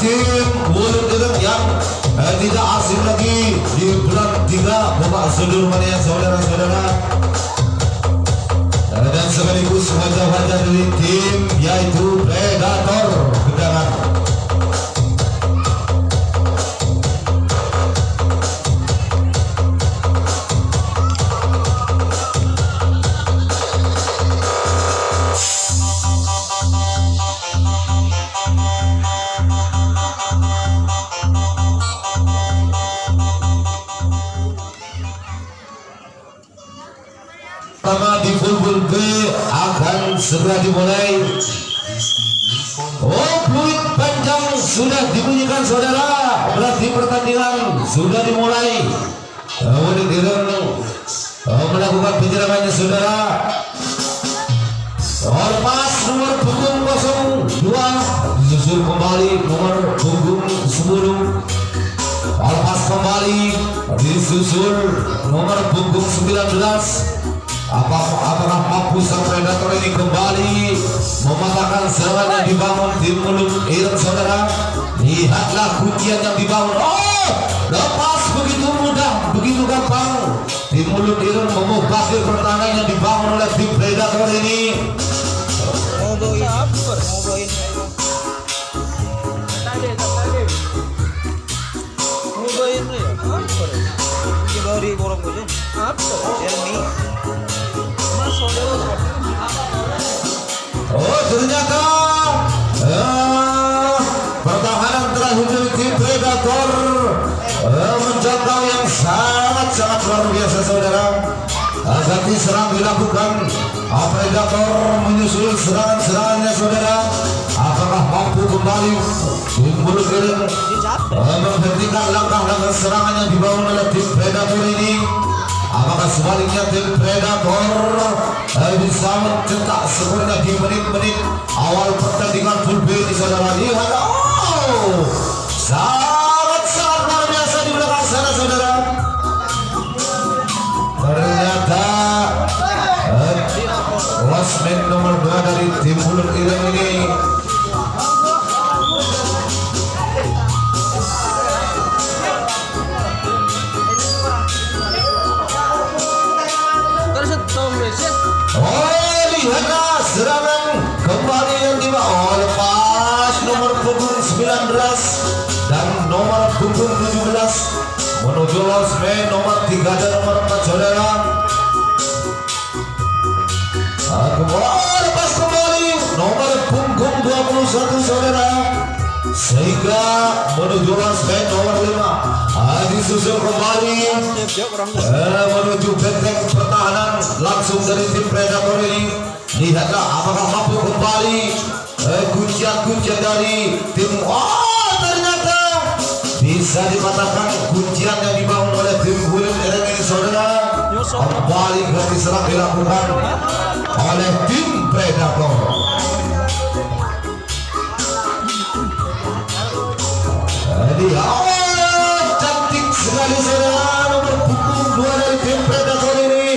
tim Mulut Ireng yang tidak asing lagi di bulan 3 Bapak Sedulur Mania saudara-saudara, dan sekaligus wajah-wajah dari tim yaitu Predator Gedangan. Pertama di full B akan segera dimulai. Oh, fluid panjang sudah dibunyikan saudara, berarti pertandingan sudah dimulai. Wanit Ireng melakukan penyerangannya saudara. Lepas nomor punggung 02 disusul kembali nomor punggung 10. Lepas kembali disusul nomor punggung 19. Apakah mampu sang Predator ini kembali mematahkan serangan yang dibangun tim Mulut Ireng saudara? Lihatlah kuncian yang dibangun. Oh, lepas begitu mudah, begitu gampang. Tim Mulut Ireng memubahir pertahanan yang dibangun oleh tim Predator ini. Oh, ternyata pertahanan terakhir dari tim Predator menjangkau yang sangat luar biasa saudara. Ganti serang dilakukan, Predator menyusul serangan-serangannya saudara. Apakah mampu kembali tim Mulut Ireng menghentikan langkah-langkah serangan yang dibangun oleh tim Predator ini? Apakah sebaliknya tim Predator bisa mencetak sebenarnya di menit-menit awal pertandingan full B di saudara? Lihat, oh, sangat luar biasa di belakang sana saudara. Ternyata wasmen nomor 2 dari tim Mulut Ireng ini lihatlah serangan kembali yang dibawa lepas nomor punggung 19 dan nomor punggung 17 menuju losmen nomor 3 dan nomor 4 saudara. Lepas kembali nomor punggung 21 saudara, sehingga menuju losmen nomor 5 disusul kembali menuju benteng pertahanan langsung dari tim Predator ini. Lihatlah apakah mampu kembali kuncian-kuncian dari tim. Oh, ternyata bisa dipatahkan kuncian yang dibangun oleh tim Mulut Ireng ini saudara. Kembali ganti serang dilakukan oleh tim Predator. Jadi cantik sekali saudara, nomor punggung 2 dari tim Predator ini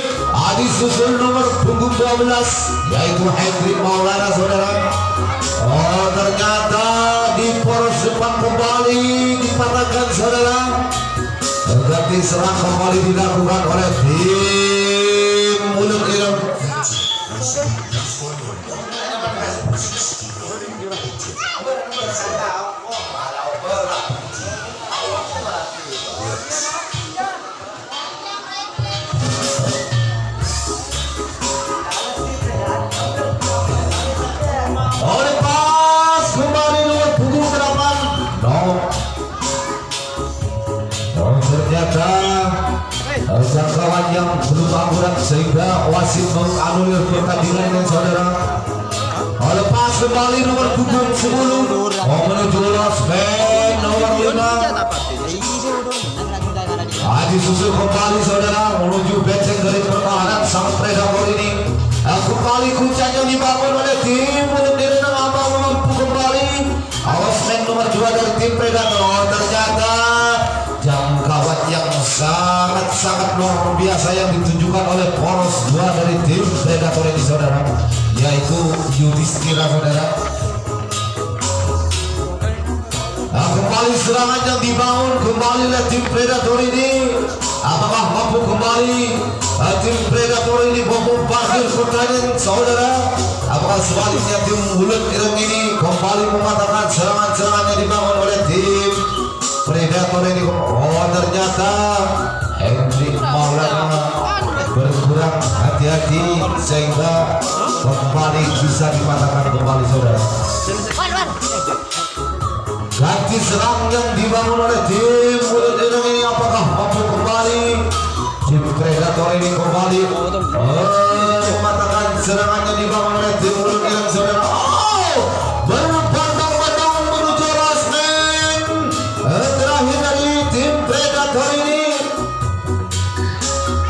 disusul nomor punggung 12 yaitu Hendrik Maulana saudara. Oh, ternyata di poros depan kembali dipatahkan saudara. Ganti serang kembali dilakukan oleh tim Mulut Ireng. Jangkauan yang belum akurat sehingga wasit menganulir pertandingan ini saudara. Lepas kembali nomor punggung 10 menuju losmen nomor 5 disusul kembali saudara menuju benteng dari pertahanan sang Predator ini. Kembali kuncian yang dibangun oleh tim Mulut Ireng apa mampu kembali losmen nomor 2 dari tim Predator. Ternyata jangkauan yang sangat luar biasa yang ditunjukkan oleh poros 2 dari tim Predator ini saudara, yaitu Yudhistira saudara. Kembali serangan yang dibangun kembali oleh tim Predator ini. Apakah mampu kembali tim Predator ini memparkir pertandingan saudara? Apakah sebaliknya tim Bulut Ireng ini kembali mematahkan serangan-serangan yang dibangun oleh tim Predator ini? Oh, ternyata Hendrik Maulana berkurang hati-hati sehingga kembali bisa dipatahkan kembali saudara. Ganti serang yang dibangun oleh tim Bulut Ireng ini, apakah mampu kembali tim Predator ini kembali mematahkan serangan yang dibangun oleh tim Bulut Ireng saudara. Berpandang-pandang menuju Rasmen terakhir dari tim Predator ini.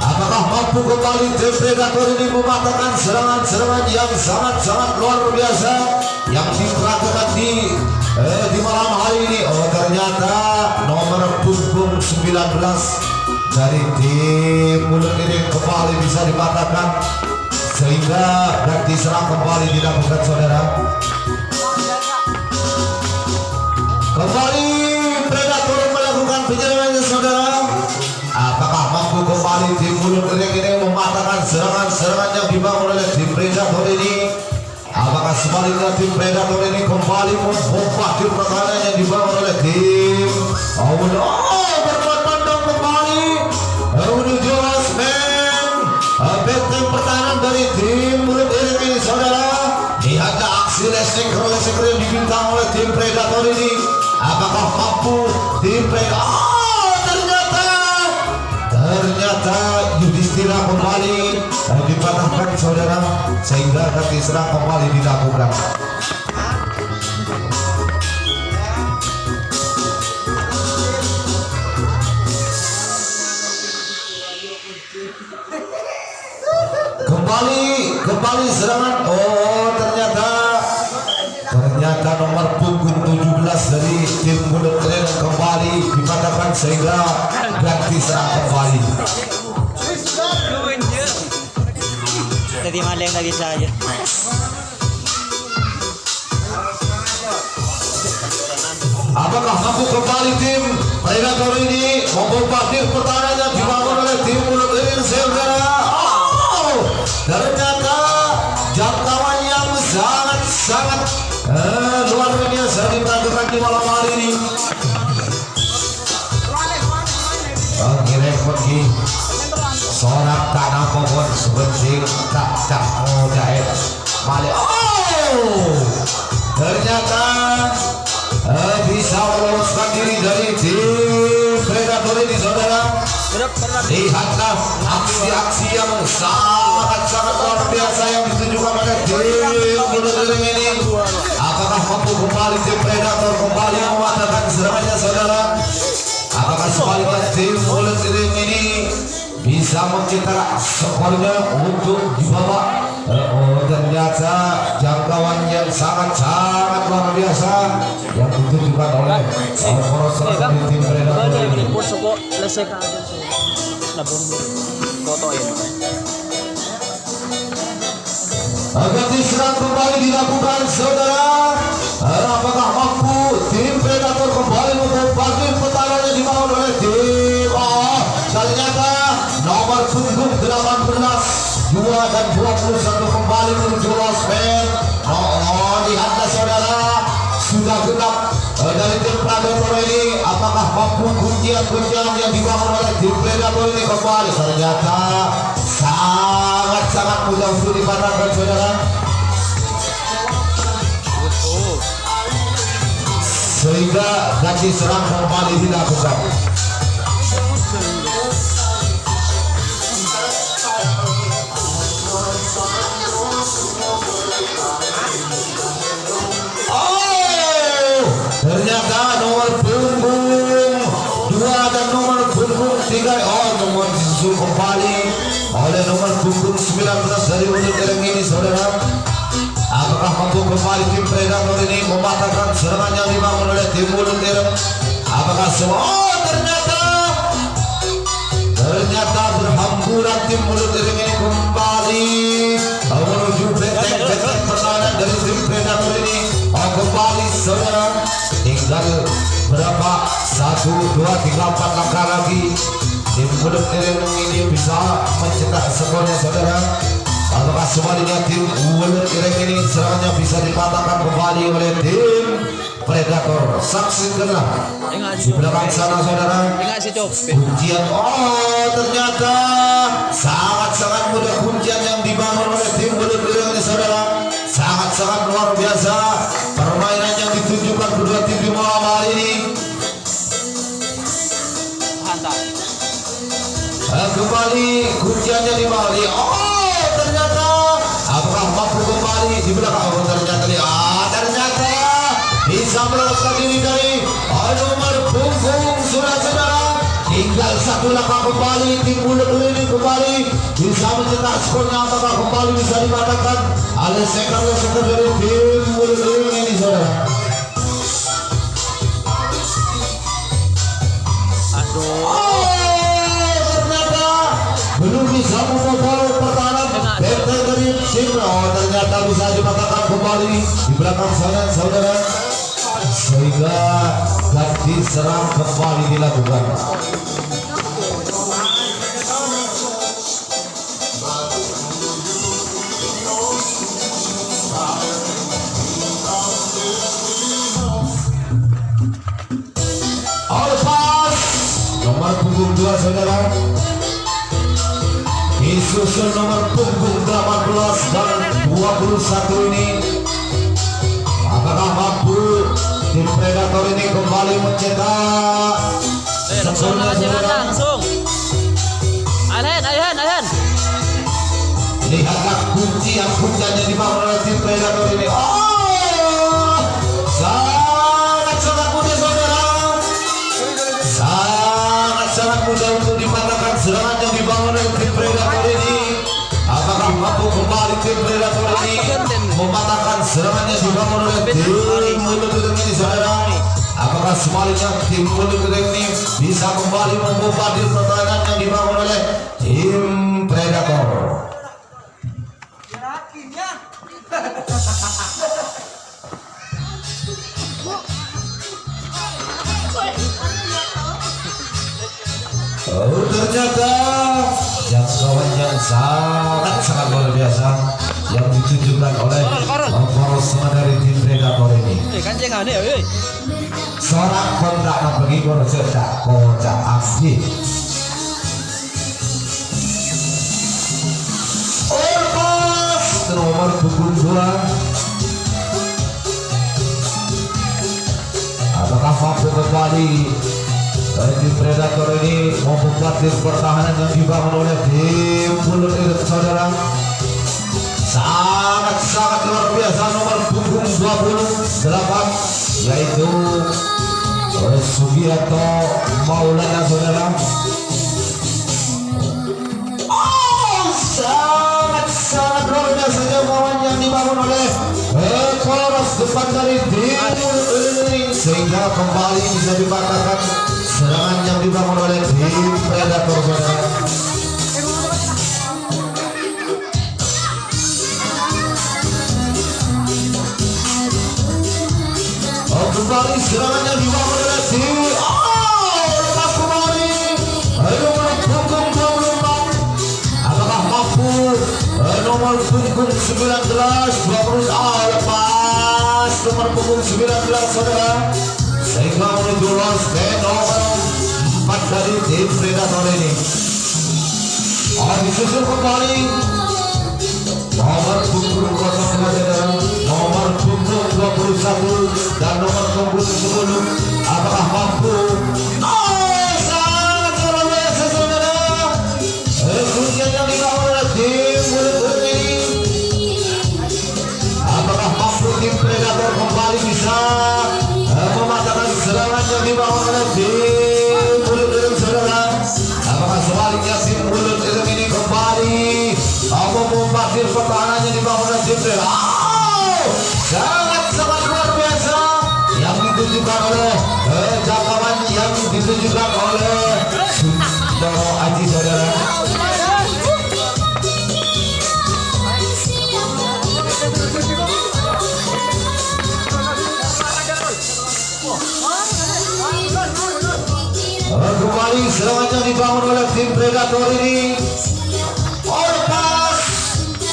Apakah mampu kembali tim Predator ini mematahkan serangan-serangan yang sangat-sangat luar biasa yang diperagakan di malam hari ini? Oh, ternyata nomor punggung 19 dari tim Bulut ini kembali bisa dipatahkan sehingga ganti serang kembali dilakukan saudara. Kembali Predator melakukan penyerangannya saudara. Apakah mampu kembali tim Bulut ini mematahkan serangan-serangan yang dibangun oleh tim Predator ini? Apakah sebaliknya tim Predator ini kembali membombardir pertahanan yang dibangun oleh tim berpandang kembali menuju Rasmen benteng pertahanan dari tim Bulut ini saudara. Lihatlah aksi lesek-lesek yang dibintang oleh tim Predator ini. Apakah mampu tim Predator? Ternyata Yudhistira kembali dipatahkan saudara sehingga ganti serang kembali dilakukan. Kembali serangan. Oh, ternyata nomor punggung 17 dari tim Bulut Ireng kembali dipatahkan sehingga ganti serang kembali. Tadi maling lagi saja. Apakah mampu kembali tim Predator ini membombardir pertahanan yang dibangun oleh tim Bulut Ireng saudara? Oh, ternyata jangkauan yang sangat luar biasa diperagakan di malam hari ini. Akhirnya pergi seorang tanah pohon sebenting tak mudah balik. Oh, ternyata bisa meloloskan diri dari tim Predator ini saudara. Lihatlah aksi-aksi yang sangat luar biasa yang ditunjukkan oleh tim Bulut Ireng ini. Apakah mampu kembali tim Predator kembali mematahkan serangannya saudara? Apakah sebaliknya tim Bulut Ireng ini bisa mencetak skornya untuk dibawa? Oh, ternyata jangkauan yang sangat luar biasa yang ditunjukkan oleh poros tim Predator ini. Ganti serang kembali dilakukan saudara. Apakah mampu tim Predator kembali membombardir pertahanannya dibangun oleh tim? Oh, ternyata nomor punggung 18, 2 dan 21 kembali menuju Rasmen. Oh, lihatlah saudara, sudah genap dari tim Predator ini. Apakah mampu kuncian-kuncian yang dibangun oleh tim Predator ini kembali? Ternyata sangat mudah untuk dipatahkan saudara. Sehingga ganti serang kembali dilakukan. Oh, ternyata nomor punggung 2 dan nomor punggung 3 nomor disusul kembali oleh nomor punggung 19 dari Bulut Ireng ini saudara. Apakah mampu kembali tim Predator ini mematahkan serangan yang dibangun oleh tim Bulut Ireng? Apakah semua? Oh, ternyata berhamburan tim Bulut Ireng ini kembali menuju benteng pertahanan dari tim Predator ini. Kembali saudara, tinggal berapa 1, 2, 3, 4 langkah lagi tim Mulut Ireng ini bisa mencetak skornya saudara. Apakah sebaliknya tim Mulut Ireng ini serangannya bisa dipatahkan kembali oleh tim Predator. Saksikanlah di belakang sana saudara. Ingat si Cok. Kuncian, ternyata sangat-sangat mudah kuncian yang dibangun oleh tim Mulut Ireng ini saudara. Sangat-sangat luar biasa permainan yang ditunjukkan kedua tim di malam hari ini. Hantar. Kembali kunciannya di Bali. Ternyata apakah mampu kembali di belakang? Ternyata bisa meloloskan diri dari nomor punggung saudara. Tinggal 1 langkah kembali tim Mulut ini kembali bisa mencetak skornya. Apakah kembali bisa dikatakan oleh sektor dari tim Mulut ini saudara. Belum bisa membobol pertahanan dari tim. Ternyata bisa dipatahkan kembali di belakang sana saudara, sehingga ganti serang kembali dilakukan. Lepas nomor punggung 2 saudara, disusul nomor punggung 18 dan 21 ini. Apakah mampu tim Predator ini kembali mencetak Langsung langsung. Alhen. Lihatlah kunciannya dibangun oleh tim Predator ini. Sangat mudah saudara. Sangat mudah untuk dipatahkan serangan yang dibangun oleh tim Predator ini. Apakah mampu kembali tim Predator ini mematahkan serangan yang dibangun oleh tim Mulut Ireng ini saudara? Apakah sebaliknya tim Mulut Ireng ini bisa kembali membombardir pertahanan yang dibangun oleh tim Predator? Ternyata jangkauan yang sangat luar biasa yang ditunjukkan oleh poros dari tim Predator ini. Kancing aneh. Seorang kontak pergi gol cetak kocak asli. Lepas nomor punggung 2. Apakah mampu kembali dari tim Predator ini membubardir pertahanan yang dibangun oleh tim Mulut Ireng saudara? Sangat luar biasa nomor punggung 28, yaitu Sugiarto Maulana saudara. Sangat luar biasa jangkauan yang dibangun oleh poros depan dari tim Mulut Ireng, sehingga kembali bisa dipatahkan serangan yang dibangun oleh tim Predator saudara. Kembali serangan yang dibangun oleh tim lepas kembali nomor punggung 24. Apakah mampu nomor punggung 19 lepas nomor punggung 19 saudara, sehingga menuju lolos ke nomor 4 dari tim Predator ini. Disusul kembali nomor punggung 02 saudara, nomor punggung 21 dan nomor punggung 10. Apakah mampu? Sangat luar biasa saudara. Kuncian yang dibangun oleh tim Mulut Ireng ini. Apakah mampu tim Predator kembali bisa mematahkan serangan yang dibangun oleh tim Mulut Ireng saudara? Apakah sebaliknya tim Mulut Ireng ini kembali membombardir pertahanan yang dibangun oleh tim Predator? Sangat luar biasa yang ditunjukkan oleh jangkauan yang ditunjukkan oleh Sundoro Aji saudara. Kembali serangannya dibangun oleh tim Predator ini. Lepas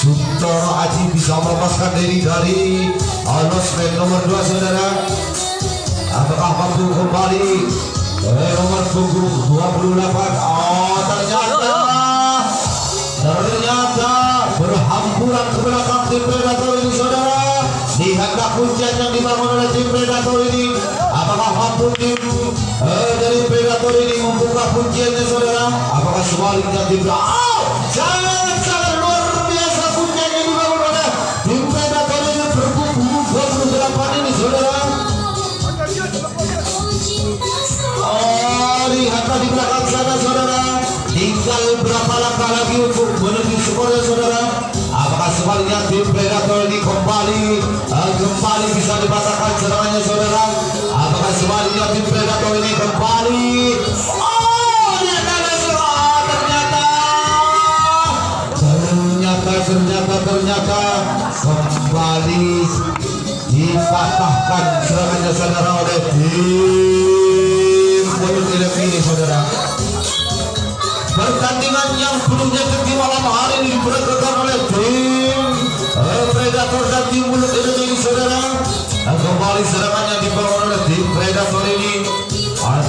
Suntoro Aji bisa melepaskan diri dari losmen nomor 2 saudara. Apakah mampu kembali nomor punggung 28? Ternyata berhamburan ke belakang tim Predator ini saudara. Lihatlah kuncian yang dibangun oleh tim Predator ini. Apakah mampu tim dari Predator ini membuka kunciannya saudara? Apakah sebaliknya tim sangat luar biasa kuncian yang dibangun oleh tim Predator ini berpunggung 28 ini saudara. Lihatlah di belakang sana saudara. Tinggal berapa langkah lagi untuk menuju skornya saudara. Apakah sebaliknya tim Predator ini kembali bisa dipatahkan serangannya saudara? Apakah sebaliknya tim Predator ini kembali? Ternyata kembali dipatahkan serangannya saudara oleh tim Mulut Ilek ini saudara. Pertandingan yang belumnya di malam hari ini diperagakan oleh tim Predator dan tim Mulut Ilek ini saudara. Dan kembali serangannya dibangun oleh tim Predator ini.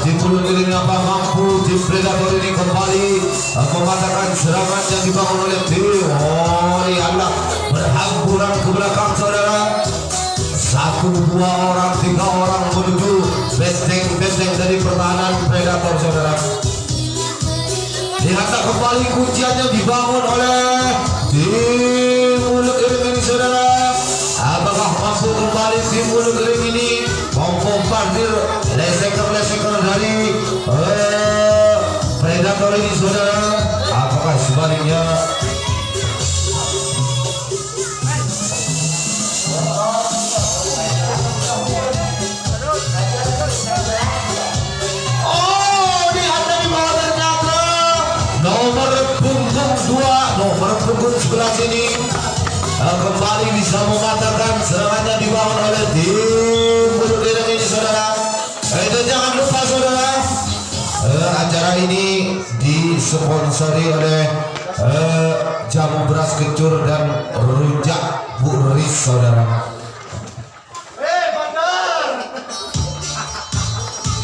Tim Mulut Ilek ini apa mampu tim Predator ini kembali mematahkan serangan yang dibangun oleh tim Allah berhamburan ke belakang saudara. 1, 2 orang, 3 orang menuju benteng dari pertahanan Predator saudara. Lihatlah kembali kunciannya dibangun oleh tim Mulut Ilek ini saudara. Apakah mampu kembali tim Mulut Ilek ini membombardir lesekan dari Predator ini saudara? Apakah sebaliknya? Nomor punggung 11 ini kembali bisa mematahkan serangannya dibangun oleh tim Mulut Ilek ini saudara. Itu jangan lupa saudara, acara ini disponsori oleh jamu beras kencur dan rujak buris saudara.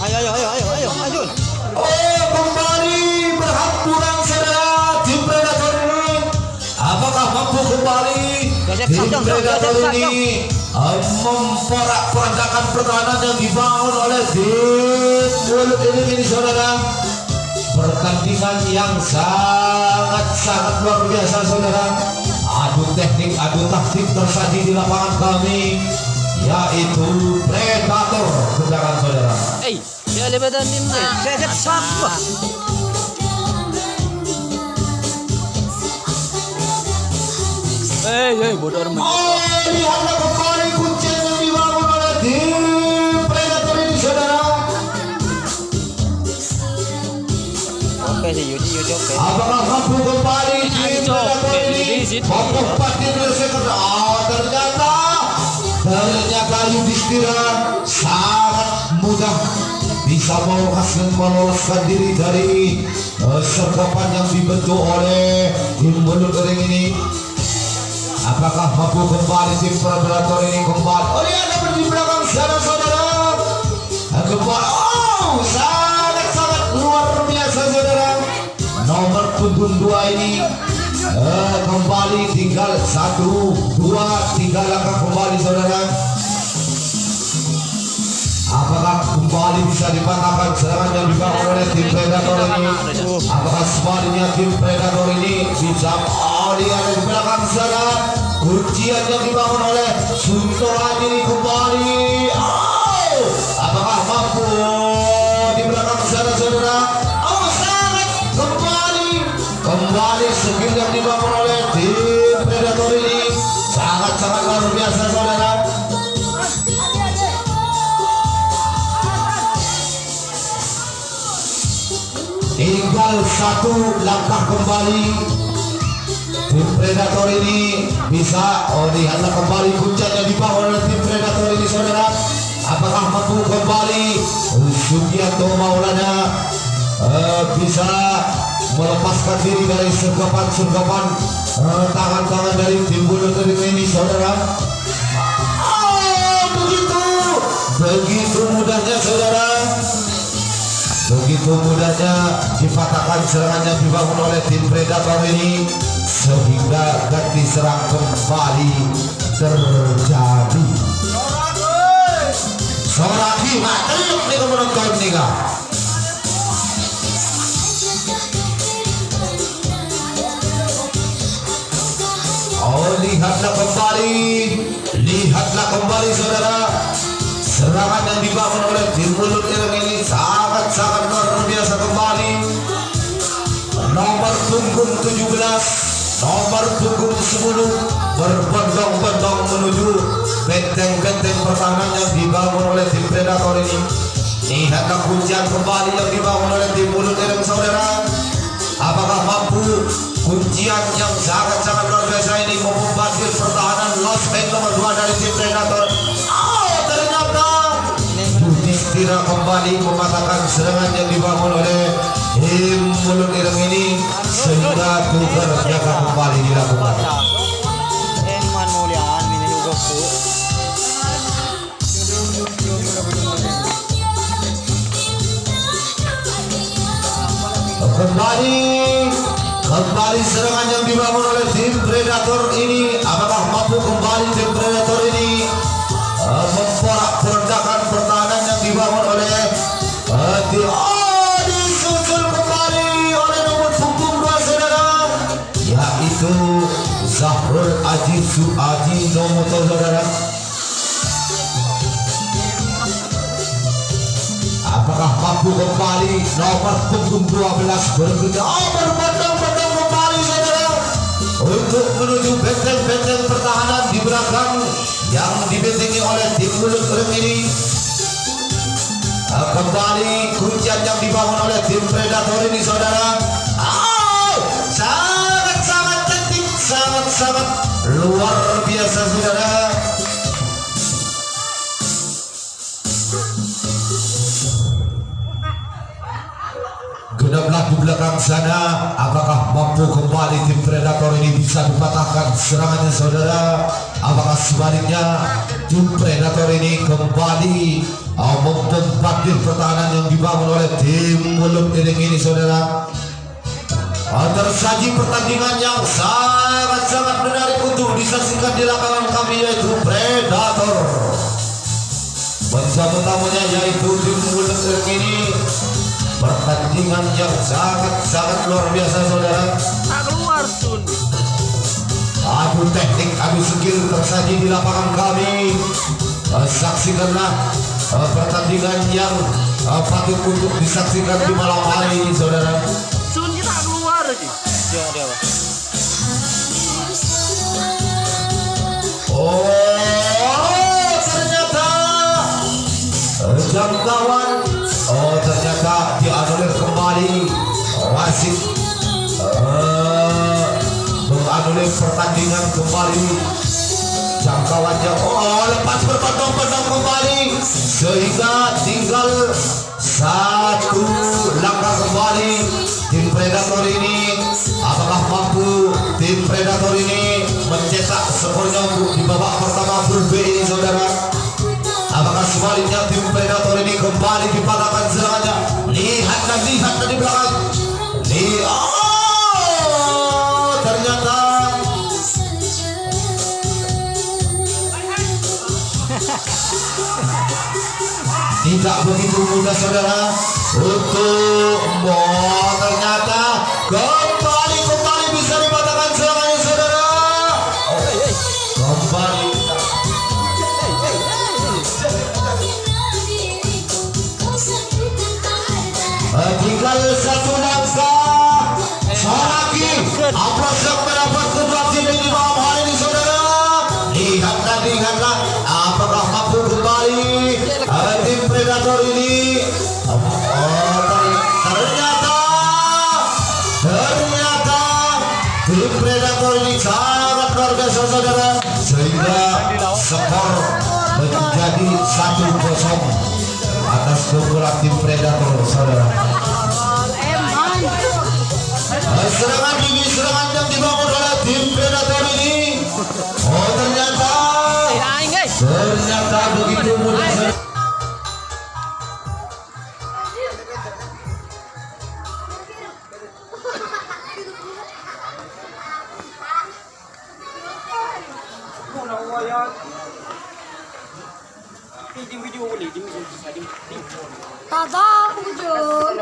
Ayo, maju. Kembali berhamburan saudara tim Predator ini. Apakah mampu kembali tim Predator ini memporak-porandakan pertahanan yang dibangun oleh tim Mulut Ilek ini saudara? Pertandingan yang sangat luar biasa saudara. Adu teknik, adu taktik tersaji di lapangan kami, yaitu Predator ke belakang saudara. Dia lebih dari ini. Saya sama. Bodoh amat. Lihatlah kembali kuncian yang dibangun oleh tim Predator ini saudara. Oke sih, Yudi oke. Apakah mampu kembali tim Predator ini memperbaiki lesekan? Ternyata Yudhistira sangat mudah bisa meloloskan diri dari sergapan yang dibentuk oleh tim Mulut Ilek ini. Apakah mampu kembali tim Predator ini kembali? Lihat di belakang sana saudara. Kembali, sangat luar biasa saudara. Nomor punggung 2 ini kembali tinggal 1, 2, 3 langkah kembali saudara. Apakah kembali bisa dipatahkan serangan yang dibangun oleh tim Predator ini? Apakah sebaliknya tim Predator ini bisa lihat di belakang sana kuncian yang dibangun oleh Suntoro Aji ini kembali? Apakah mampu di belakang sana saudara? Sangat kembali skill yang dibangun oleh tim Predator ini sangat luar biasa saudara. Tinggal 1 langkah kembali tim Predator ini bisa lihatlah kembali kuncian yang dibangun oleh tim Predator ini saudara. Apakah mampu kembali Sugianto Maulana bisa melepaskan diri dari sergapan-sergapan tangan-tangan dari tim bulu tengah ini, saudara. Begitu mudahnya, saudara. Begitu mudahnya dipatahkan serangannya dibangun oleh tim Predator ini, sehingga ganti serang kembali terjadi. Soraki mati nih menonton nih kak. Oh, lihatlah kembali saudara, serangan yang dibangun oleh tim Mulut Ireng ini sangat-sangat luar biasa kembali. Nomor punggung 17, nomor punggung 10 berbondong-bondong menuju benteng-benteng pertahanan yang dibangun oleh tim Predator ini. Lihatlah kuncian kembali yang dibangun oleh tim Mulut Ireng, saudara. Apakah mampu kuncian yang sangat-sangat luar biasa ini membombardir pertahanan Lost Man nomor 2 dari tim Predator? Ternyata Yudhistira kembali mematahkan serangan yang dibangun oleh tim Mulut Ireng ini, sehingga tukar jaga kembali dilakukan. Eman muliaan ini juga bu. Kembali serangan yang dibangun oleh tim Predator ini. Apakah mampu kembali tim Predator ini memporak-porandakan pertahanan yang dibangun oleh disusul kembali oleh nomor punggung 2 saudara, yaitu Zahrul Aji Nomoto, saudara. Apakah mampu kembali nomor punggung 12 berbondong-bondong kembali, saudara, untuk menuju benteng-benteng pertahanan di belakang yang dibentengi oleh tim Mulut Ireng ini. Kembali kuncian yang dibangun oleh tim Predator ini, saudara. Sangat-sangat cantik, sangat-sangat luar biasa, saudara. Genaplah di belakang sana. Apakah mampu kembali tim Predator ini bisa dipatahkan serangannya, saudara? Apakah sebaliknya tim Predator ini kembali membombardir pertahanan yang dibangun oleh tim Mulut Ireng ini, saudara? Tersaji pertandingan yang sangat-sangat menarik untuk disaksikan di lapangan kami, yaitu Predator. Menjamu tamunya yaitu tim Mulut Ireng ini. Pertandingan yang sangat-sangat luar biasa, saudara. Keluar sun. Adu teknik, adu skill tersaji di lapangan kami. Saksikanlah pertandingan yang patut untuk disaksikan di malam hari ini, saudara. Sun kita keluar lagi. Dia apa? Ternyata jangkauan. Ternyata dianulir kembali. Wasit menganulir pertandingan kembali. Jangkauannya lepas berbondong-bondong kembali, sehingga tinggal satu langkah kembali tim Predator ini. Apakah mampu tim Predator ini mencetak skornya untuk di babak pertama grup B ini, saudara? Apakah sebaliknya tim Predator ini kembali dipatahkan serangannya? Lihatlah di belakang. Ternyata tidak begitu mudah, saudara, untuk ternyata kembali bisa dipatahkan serangannya, saudara. Kembali. Tinggal satu langkah. Soraki Apros yang mendapat keberhasilan di malam hari ini, saudara. Lihatlah, apakah mampu kembali tim Predator ini? Ternyata tim Predator ini sangat luar biasa, saudara, sehingga skor menjadi 1-0 atas keunggulan tim Predator, saudara. Serangan dini, serangan yang dibangun oleh tim Predator ini. Oh ternyata begitu mudah. Tada, hujung.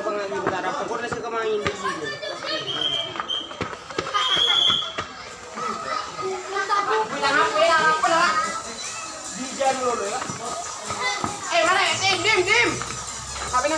Mana ya? Dim. Apa ini?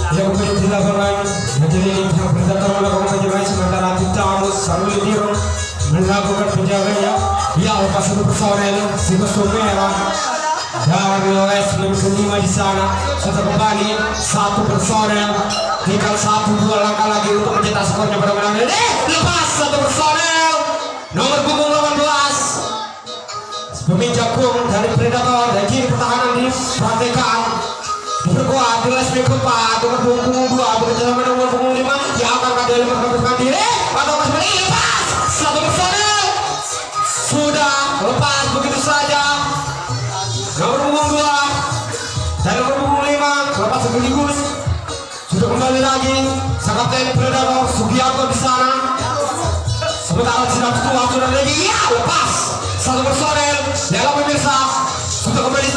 Yang menjadi lapangan menjadi yang Predator melakukan penjagaan sementara Tamus Sarulidiro melakukan penjaganya. Ya lepas satu personel si kostum merah dari OS kelima di sana sudah kembali satu personel, tinggal 1-2 langkah lagi untuk mencetak skornya pada menang ini. Lepas satu personel nomor punggung 18 pemain jagung dari Predator dan kiri pertahanan di praktekan diperkuat di les berikutnya nomor punggung 2 bekerjasama nomor punggung 5 yang akan kembali memperkembangkan diri atau masih lepas satu personel sudah lepas begitu saja. Nomor punggung 2 dan nomor punggung 5 lepas sekaligus sudah kembali lagi sang kapten Predator Sugiarto di sana. Sementara sedang tua sudah lagi ya lepas satu personel dalam pemirsa sudah kembali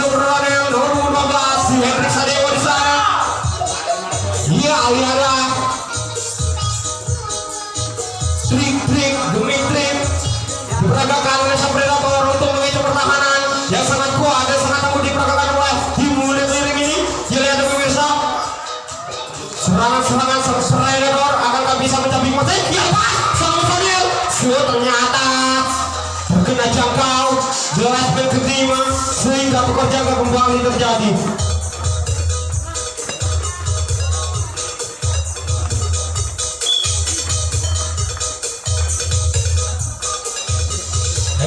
nomor punggung 15 si Hendrik Sadewa di sana. Ya lihatlah trik demi trik diperagakan oleh sang Predator untuk mengejar pertahanan yang sangat kuat dan sangat mudah diperagakan oleh tim muda miring ini. Lihat pemirsa, serangan sang Predator akan bisa mencapai mati. Ya pas, sang personel ternyata terkena jangkau jelas kedima sehingga pekerjaan kembali terjadi.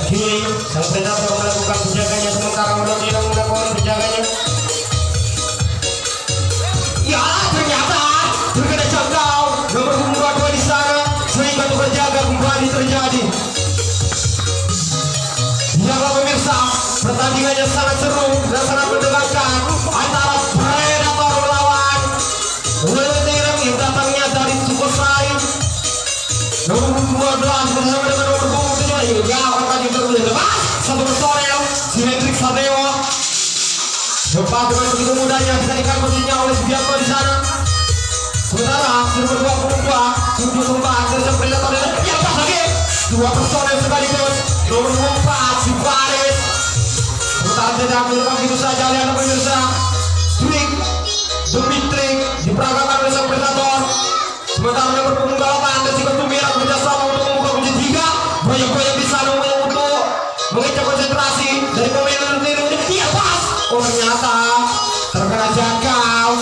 Kini sang Predator melakukan penjaganya sementara tidak melakukan penjaganya. Ya ternyata terkena jangkau nomor punggung 22 di sana sehingga penjaga kembali terjadi. Ya pemirsa, pertandingannya sangat seru dan sangat mendebarkan antara Predator melawan Welterem yang datangnya dari Sukosai. Nomor 12 bersama dengan nomor 7 ya akan tadi terlepas satu personel si Hendrik Sadewa. Cepat dengan begitu mudahnya bisa dikatakan posisinya oleh Sugiarto di sana. Sementara nomor 22 sudut tempat dari sang Predator yang pas lagi dua personel sekaligus nomor 4 si Faris. Sementara tidak melakukan begitu saja lihat pemirsa trik demi trik diperagakan oleh sang Predator. Sementara nomor punggung 8 dan si kostum merah bekerjasama untuk membuka kunci 3 goyang-goyang di sana untuk mengejar konsentrasi dari pemain ini. Dia pas, oh ternyata terkena jangkau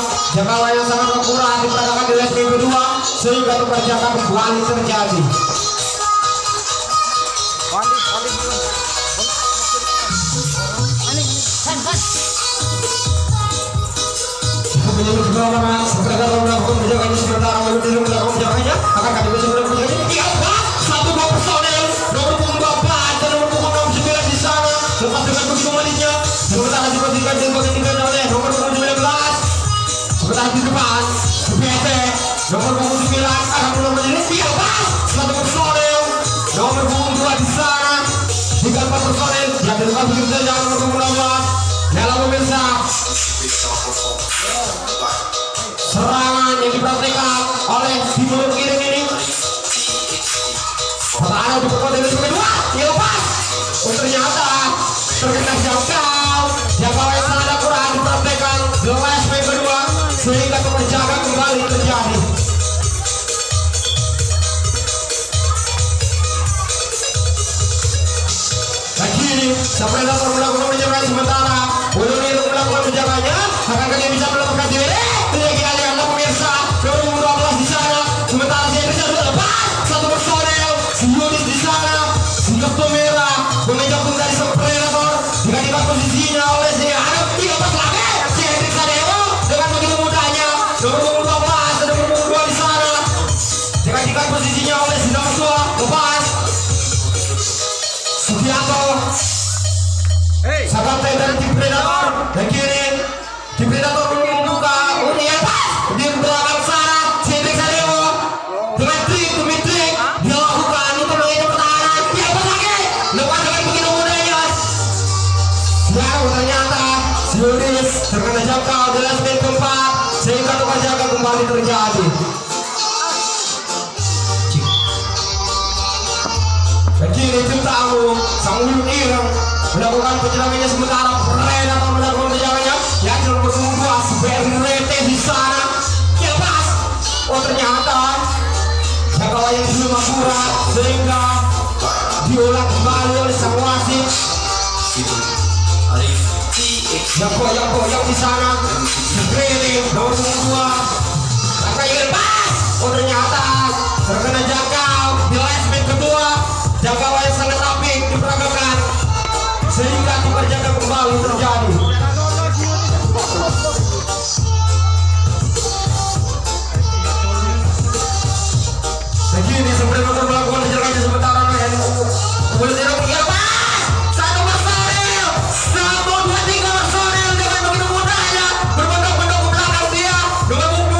yang sangat akurat diperagakan di les kedua sehingga perjangkauan kembali terjadi. Menjadi perlawanan sebentar melakukan penjaganya sementara melakukan penjaganya akan kami bisa melakukan penjaganya. Dia pas satu dua personel nomor punggung 4 dan nomor punggung 69 Sang Predator melakukan penyerangan sementara. Ulunir melakukan penjaganya. Akankah dia bisa melakukan diri? Tidak kali anda pemirsa. Nomor punggung 12 di sana. Sementara si Hendriksa sudah lepas. Satu personel. Si Yudis di sana. Si kartu merah. Pemain gabung dari Sang Predator. Digantikan posisinya oleh si Arab. 13 lagi. Si Hendriksa Dewa dengan begitu mudahnya. Nomor punggung 12. Ada nomor punggung 2 di sana. Digantikan posisinya oleh si nomor 2. Lepas. Sugianto. Sang kapten dari tim Predator. Dan kiri. Tim Predator belum membuka. Ini yang pas. Di belakang sana. Si Hendriksa Dewa. Dengan trik demi trik. Dia lakukan untuk mengejar pertahanan. Dia lepas lagi. Lepas dengan begitu mudahnya. Lalu ternyata si Yudis terkena jangkau di last minute keempat. Sehingga tukar jaga kembali terjadi. Dan kini tim tamu Sang Ulun Ireng melakukan penyerangannya sementara. Predator melakukan penyerangannya. Yang nomor 2 Seberete di sana. Ya pas. Oh ternyata jangkauan yang belum akurat sehingga diulang kembali oleh sang wasit. Yang goyang di sana. Seberete nomor 2. Langkah yang pas. Oh ternyata terkena jangkau di last minute kedua. Jangkauan yang sangat apik diperagakan sehingga tukar jaga kembali terjadi. Begini sebenarnya melakukan penyerangannya sementara kemudian tidak bergerak. Satu personel 1, 2, 3 personel dengan begitu mudahnya berbondong-bondong ke belakang dia. Nomor 2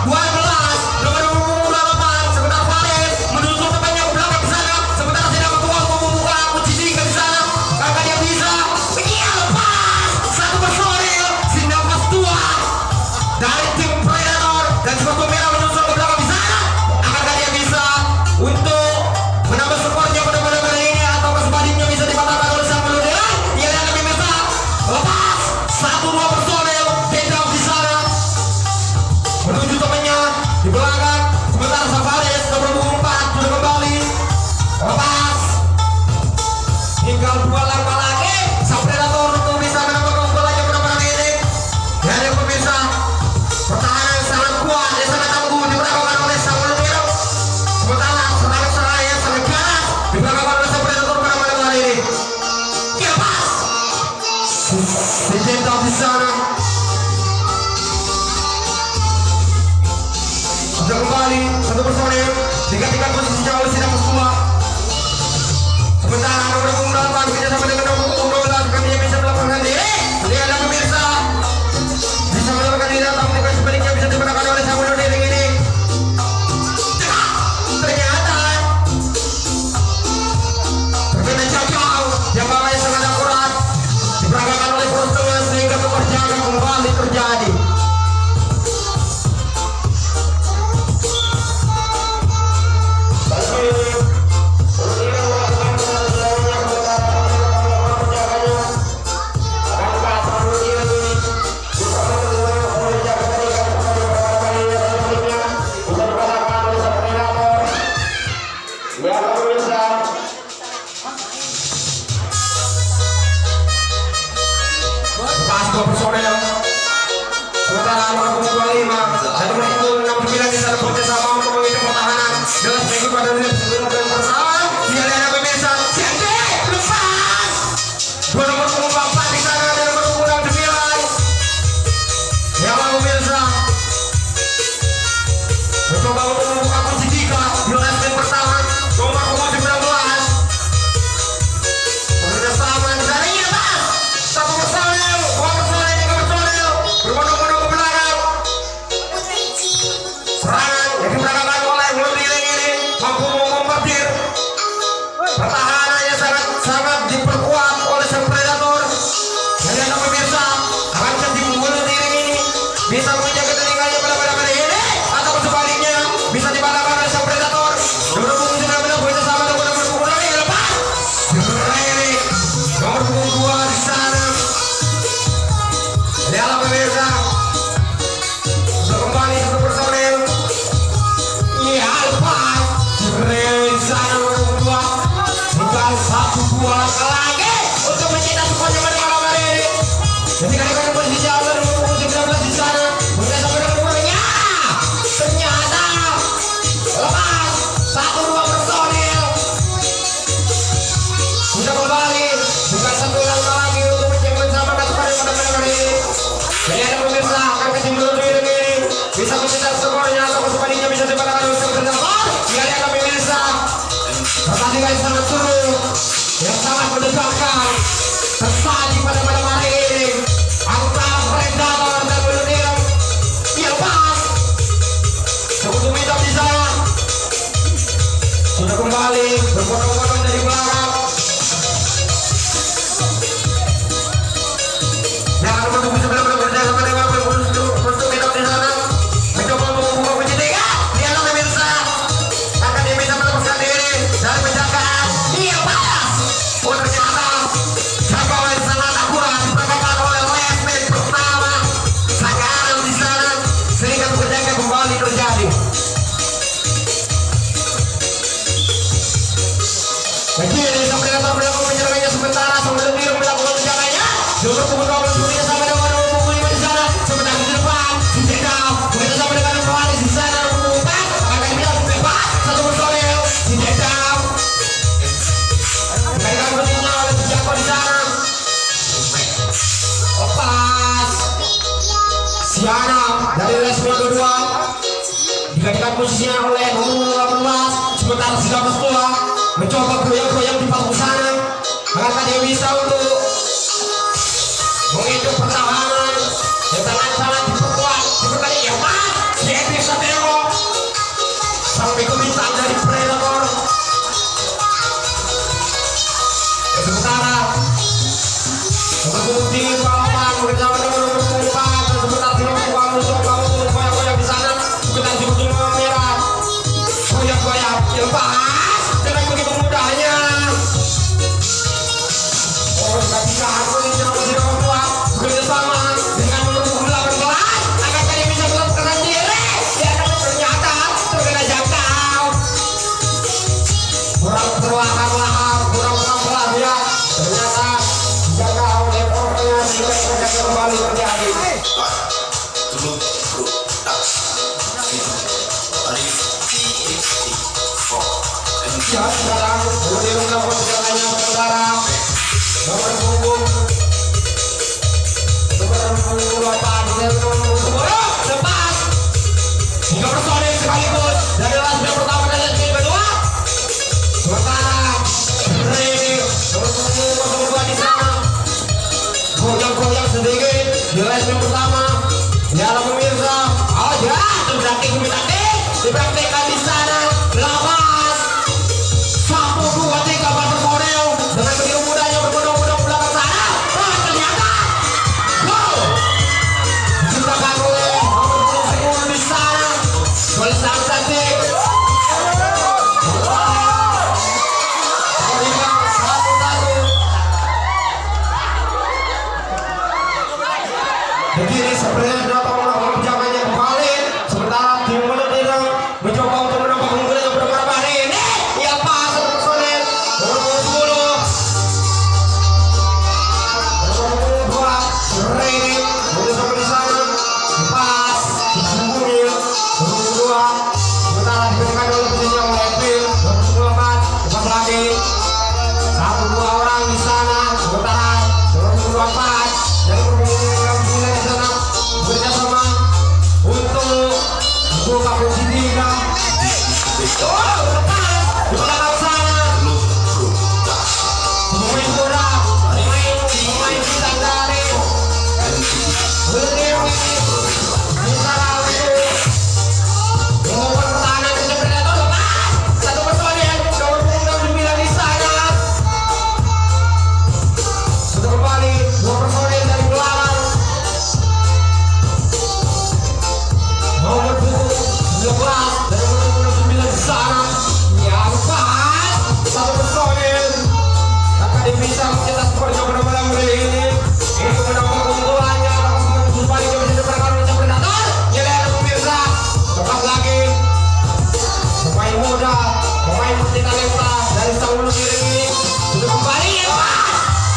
12 nomor 8 sebentar Faris menutup temannya ke belakang di sana. Sementara tidak membuka kunci tiga di sana. Kakak dia bisa lepas. Satu personel si nafas 2 dari tim Predator dan sepatu merah menyusul ke belakang di sana. Akankah dia bisa untuk menambah skornya pada kali ini atau sebaliknya bisa dipatahkan oleh sang peludean? Ia yang lebih besar. Lepas 1-2 personel tendang di sana menuju temannya di belakang. Sementara Savares nomor 4 sudah kembali. Lepas tinggal 2 langkah lagi. Sang Predator untuk bisa menambahkan bolanya pada malam ini. Dan yang pemirsa, pertahanan sangat kuat dan sangat tangguh diperagakan oleh sang peludean. Sementara serangan-serangan yang sangat ganas diperagakan oleh sang Predator pada malam hari ini. Ya pas. Ditendang di sana. Sudah kembali satu personel digantikan posisinya oleh si nafas 2. Sementara nomor punggung 8 bisa sampai dengan nomor punggung 12 kan dia bisa melakukan diri. Dia ada pemirsa bisa melakukan diri atau melakukan sebaliknya bisa dimenangkan oleh sang peludean ini. Ternyata terkena jangkau yang bawahnya sangat akurat diperagakan oleh Prostongan sehingga tukar jaga kembali terjadi. Lepas 2 personel. Sementara nomor punggung 25 dan nomor punggung 69 di sana bekerjasama untuk mengikat pertahanan dalam mengikut pada menit sebelum dan bersama. Dia ada pemirsa. Siapa lepas. 2 nomor punggung 4 di sana dan nomor punggung 69. Ya pemirsa. Mencoba untuk membuka kunci 3 di last minute pertama. Nomor punggung 19. Bekerjasama di sana ini lepas. 1 personel, 2 personel, 3 personel berbondong-bondong ke belakang. Serangan yang diperagakan oleh Ulun Ireng ini mampu tersaji pada malam hari ini antara Predator dan Wulunir. Dia lepas sekutu hitam di sana sudah kembali berbondong-bondong dari belakang. Jangan menunggu sebelum berjalan pada untuk hitam di sana mencoba membuka penyidikan. Dia akan pemirsa akan diminta melepaskan diri dari penjagaan. Dia balas ternyata jagoan sangat akurat diperagakan oleh Lesmin pertama sekarang di sana sehingga penjaga kembali terjadi. Begini sampai datang melakukan penyerangannya sementara sambil diri melakukan penjaganya. Jumlah kemudian berikutnya sampai dengan pukul 5 di sana. Sementara di depan si Jeddah begitu sampai dengan Faris di sana pukul 4 akan dibilang bebas satu personel si Jeddah. Mereka berikutnya oleh si Jago di sana. Lepas Siana dari resmi kedua digantikan posisinya oleh nomor 18. Sementara si Gabus tua mencoba goyang-goyang di panggung sana agar dia bisa untuk menghidup pertahanan yang sangat-sangat diperkuat di pertandingan yang mas si Epi Satero sampai ke bintang dari Predator. Sementara terbukti balapan bersama dengan nomor 4 dan sebentar di nomor 4 mencoba untuk goyang-goyang di sana. Sebentar di ujung merah goyang-goyang lepas dengan begitu mudahnya. Oh, tidak bisa aku di nomor kuat bekerja sama dengan nomor 18 agar dia bisa melakukan diri. Ya, namun ternyata terkena jangkau. Kurang perlahan-lahan, kurang pelan-pelan ya. Ternyata jangkau oleh orangnya sehingga terjadi kembali terjadi. Ya, sekarang kemudian melakukan perjalanannya saudara nomor punggung 8 lepas 3 personil sekaligus dari Lasmi pertama dan Lasmi kedua. Sementara Rene nomor punggung 02 di sana goyang-goyang sedikit di Lasmi pertama. Ya pemirsa, oh ya dipraktikkan di sana. Lepas 1, 2, 3 personel dengan begitu mudahnya berbondong-bondong belakang sana. Oh, ternyata gol diciptakan oleh nomor 10 di sana. Gol sangat cantik. Berikan 1-1. Begini sebenarnya dapat melakukan penjamannya kembali. Sementara tim Wulunir mencoba untuk menambah keunggulan yang beberapa hari ini. Ia pas satu personel nomor 10 nomor 2 Rene boleh sampai di sana pas disembunyi nomor 2. Sementara diberikan oleh posisinya oleh Epil nomor 24 lepas lagi 1-2 orang di sana. Sementara nomor 24 dari perempuan di sana bekerja sama untuk buka posisi 3. Oh, lepas di belakang sana pemain bola, pemain bintang dari Wulunir di sana untuk melakukan pertahanan ke Predator. Lepas satu personil nomor punggung 9 di sana sudah kembali 2 personil dari belakang nomor punggung 12 dan nomor punggung 9 di sana. Ya lepas satu personil akan bisa mencetak skor yang benar-benar ini untuk menambah keunggulannya atas menuju balik yang bisa diperangkat oleh Predator. Ya lihat pemirsa, lepas lagi pemain muda, pemain multi talenta dari sang Wulunir ini sudah kembali. Ya lepas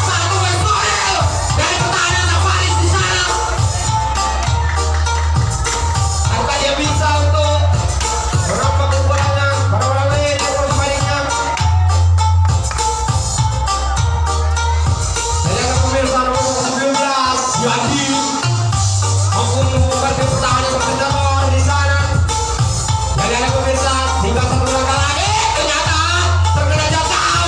satu personil dari pertahanan Faris di sana agar dia bisa untuk menambah keunggulannya pada malam ini untuk sebaliknya. Dan yang pemirsa nomor 19 Yadi mampu membuka tim pertahanan Predator di sana. Dan yang pemirsa tinggal 1 langkah lagi ternyata terkena jangkau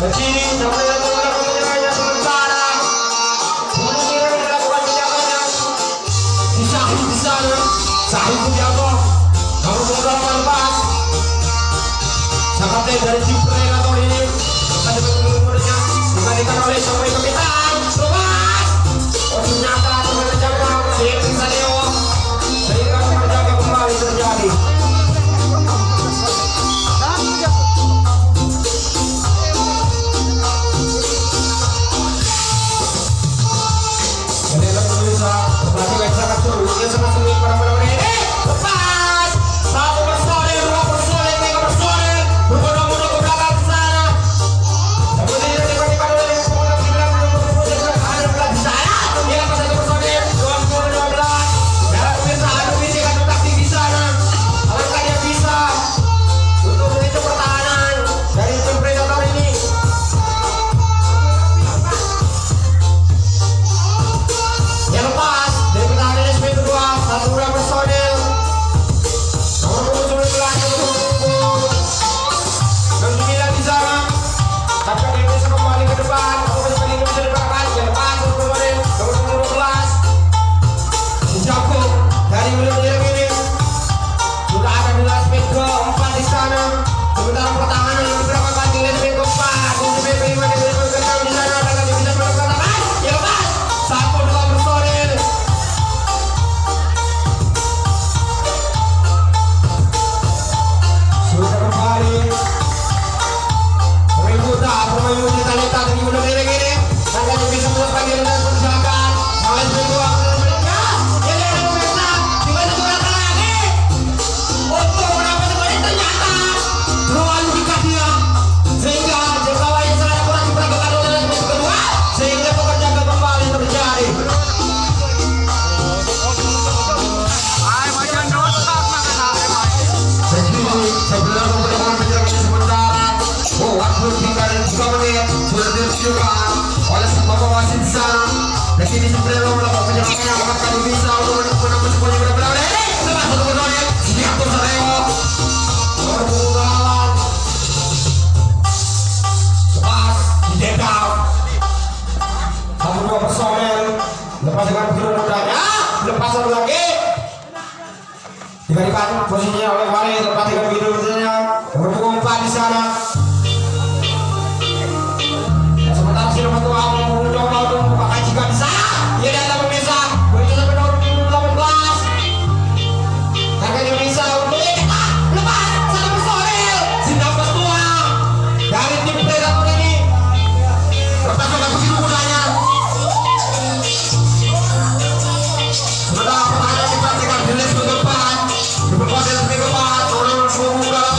Ke kiri, sama dengan menggunakan penyerangannya sementara. Kemudian kiri dilakukan penjagaan. Si Syahid di sana. Syahid pun jatuh. Namun menggunakan lepas. Kapten dari tim Predator ini tadi menurutnya dibandingkan oleh sang kapitan lepas. Oh ternyata teman terjaga si Sadeo sehingga terjaga kembali terjadi. Jadi pemirsa pertandingan sangat seru, dia sangat sengit pada malam ini. Lepas satu personil, dua personil, tiga personil berbondong-bondong ke belakang sana. Kemudian dibandingkan oleh pemain di belakang ada belah di sana. Dia lepas satu personil 2012. Merah pemirsa adu fisik adu taktik di sana. Apakah dia bisa untuk memicu pertahanan dari tim Predator ini? Yang lepas dari pertahanan SP kedua satu bulan personil nomor punggung 19 dan 9 di sana. Tapi dia bisa kembali ke depan atau masih bisa diberangkat. Yang lepas satu personil nomor punggung 12 si Jago dari William ini sudah ada di SP keempat di sana. Sementara pertahanan yang beberapa kali di SP keempat untuk BP 5 di sana akan bisa melakukan yang lepas satu dua personil. Sudah kembali pemain muda talenta dari muda dereng ini akan bisa melakukan dan perjalanan oleh kedua mereka. Yang ada pemirsa dimana juga lagi untuk mendapat kembali ternyata terlalu dekat dia sehingga jangkauan yang sangat kurang diperagakan oleh SP kedua sehingga pekerjaan kembali terjadi. Sebelum pertemuan penyerangan sementara, waktu tinggal 3 menit sudah dilakukan oleh sebuah wasit di sana. Dan kini sebelum melakukan penyerangan apakah bisa untuk menembus semuanya benar-benar lepas satu personil siap Sadeo Nomor punggung 8 lepas didekam satu dua personel lepas dengan biru mudanya lepas satu lagi diberikan posisinya oleh Wale lepas dengan biru mudanya nomor punggung 4 di sana. Dan sementara si nomor 2 mencoba untuk membuka jika di sana dia datang pemirsa begitu sampai nomor punggung 18 karena dia bisa untuk lepas satu personil si nomor 2 dari tim Predator ini lepas dengan begitu mudanya. Sementara pertahanan diperhatikan di les keempat di perkuatan keempat nomor 20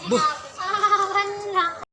Buh.